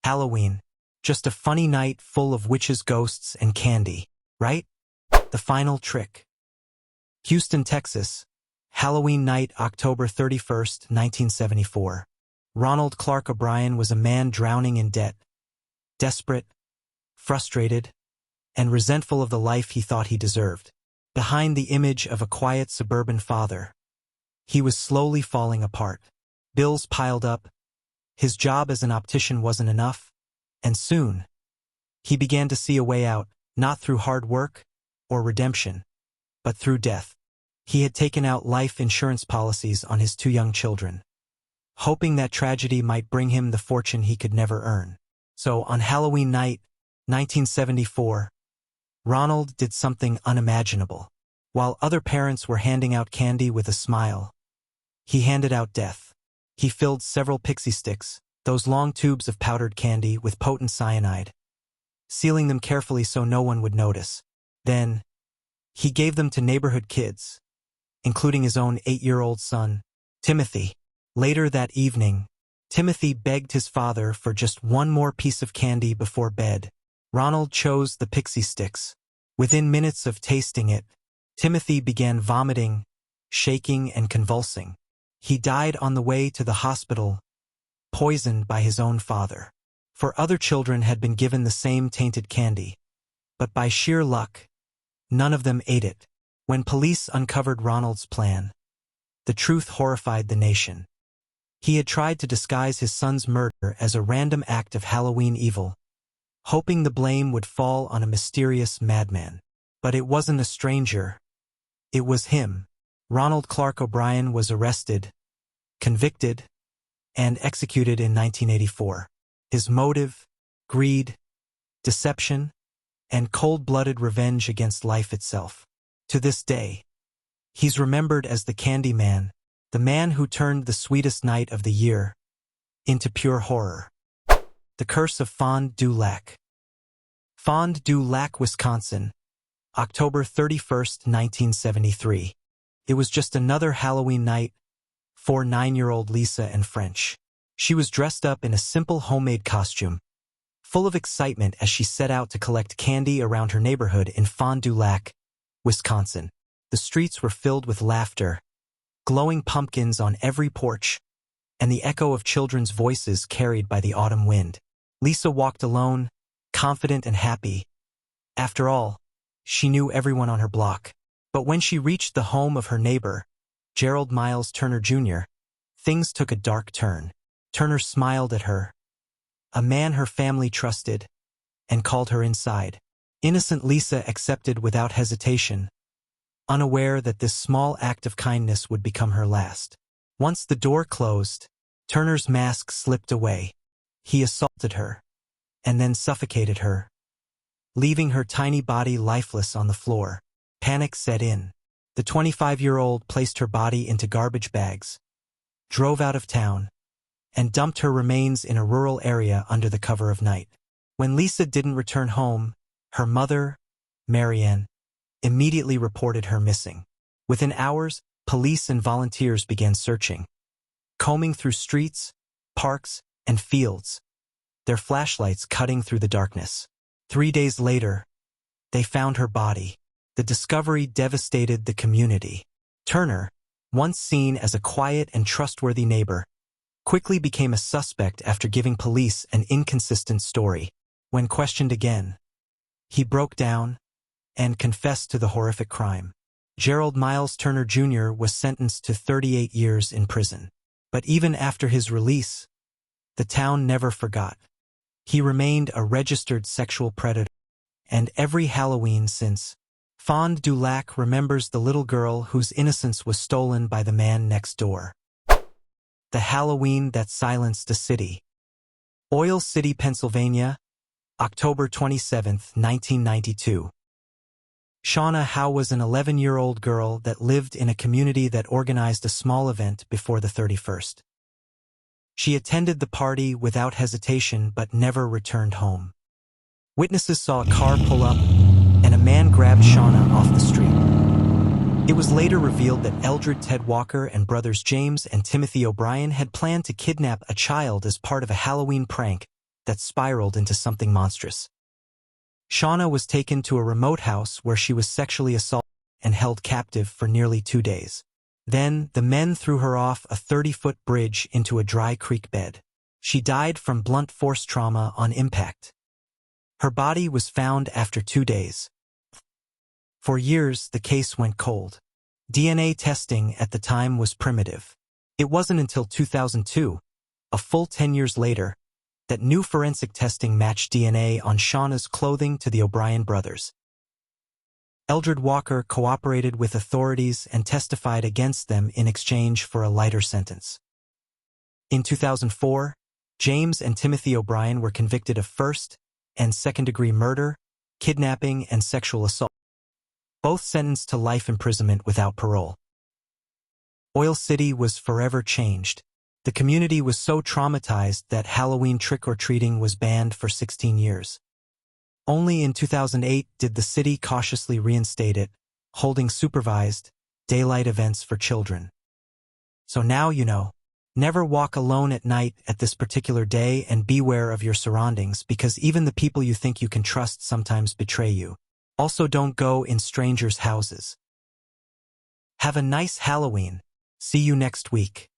Halloween. Just a funny night full of witches, ghosts, and candy, right? The final trick. Houston, Texas. Halloween night, October 31st, 1974. Ronald Clark O'Brien was a man drowning in debt, desperate, frustrated, and resentful of the life he thought he deserved. Behind the image of a quiet suburban father, he was slowly falling apart. Bills piled up, his job as an optician wasn't enough, and soon, he began to see a way out, not through hard work or redemption, but through death. He had taken out life insurance policies on his two young children, hoping that tragedy might bring him the fortune he could never earn. So on Halloween night, 1974, Ronald did something unimaginable. While other parents were handing out candy with a smile, he handed out death. He filled several pixie sticks, those long tubes of powdered candy, with potent cyanide, sealing them carefully so no one would notice. Then, he gave them to neighborhood kids, including his own 8-year-old son, Timothy. Later that evening, Timothy begged his father for just one more piece of candy before bed. Ronald chose the pixie sticks. Within minutes of tasting it, Timothy began vomiting, shaking, and convulsing. He died on the way to the hospital, poisoned by his own father. For other children had been given the same tainted candy, but by sheer luck, none of them ate it. When police uncovered Ronald's plan, the truth horrified the nation. He had tried to disguise his son's murder as a random act of Halloween evil, hoping the blame would fall on a mysterious madman. But it wasn't a stranger. It was him. Ronald Clark O'Brien was arrested, convicted, and executed in 1984. His motive, greed, deception, and cold-blooded revenge against life itself. To this day, he's remembered as the Candy Man, the man who turned the sweetest night of the year into pure horror. The Curse of Fond du Lac. Fond du Lac, Wisconsin, October 31st, 1973. It was just another Halloween night for 9-year-old Lisa and French. She was dressed up in a simple homemade costume, full of excitement as she set out to collect candy around her neighborhood in Fond du Lac, Wisconsin. The streets were filled with laughter, glowing pumpkins on every porch, and the echo of children's voices carried by the autumn wind. Lisa walked alone, confident and happy. After all, she knew everyone on her block. But when she reached the home of her neighbor, Gerald Miles Turner Jr., things took a dark turn. Turner smiled at her, a man her family trusted, and called her inside. Innocent Lisa accepted without hesitation, unaware that this small act of kindness would become her last. Once the door closed, Turner's mask slipped away. He assaulted her, and then suffocated her, leaving her tiny body lifeless on the floor. Panic set in. The 25-year-old placed her body into garbage bags, drove out of town, and dumped her remains in a rural area under the cover of night. When Lisa didn't return home, her mother, Marianne, immediately reported her missing. Within hours, police and volunteers began searching, combing through streets, parks, and fields, their flashlights cutting through the darkness. 3 days later, they found her body. The discovery devastated the community. Turner, once seen as a quiet and trustworthy neighbor, quickly became a suspect after giving police an inconsistent story. When questioned again, he broke down and confessed to the horrific crime. Gerald Miles Turner Jr. was sentenced to 38 years in prison. But even after his release, the town never forgot. He remained a registered sexual predator, and every Halloween since, Fond du Lac remembers the little girl whose innocence was stolen by the man next door. The Halloween that silenced a city. Oil City, Pennsylvania, October 27, 1992. Shauna Howe was an 11-year-old girl that lived in a community that organized a small event before the 31st. She attended the party without hesitation but never returned home. Witnesses saw a car pull up, and a man grabbed Shauna off the street. It was later revealed that Eldred Ted Walker and brothers James and Timothy O'Brien had planned to kidnap a child as part of a Halloween prank that spiraled into something monstrous. Shauna was taken to a remote house where she was sexually assaulted and held captive for nearly 2 days. Then, the men threw her off a 30-foot bridge into a dry creek bed. She died from blunt force trauma on impact. Her body was found after 2 days. For years, the case went cold. DNA testing at the time was primitive. It wasn't until 2002, a full 10 years later, that new forensic testing matched DNA on Shauna's clothing to the O'Brien brothers. Eldred Walker cooperated with authorities and testified against them in exchange for a lighter sentence. In 2004, James and Timothy O'Brien were convicted of first- and second-degree murder, kidnapping, and sexual assault, both sentenced to life imprisonment without parole. Oil City was forever changed. The community was so traumatized that Halloween trick-or-treating was banned for 16 years. Only in 2008 did the city cautiously reinstate it, holding supervised, daylight events for children. So now you know. Never walk alone at night at this particular day, and beware of your surroundings, because even the people you think you can trust sometimes betray you. Also, don't go in strangers' houses. Have a nice Halloween. See you next week.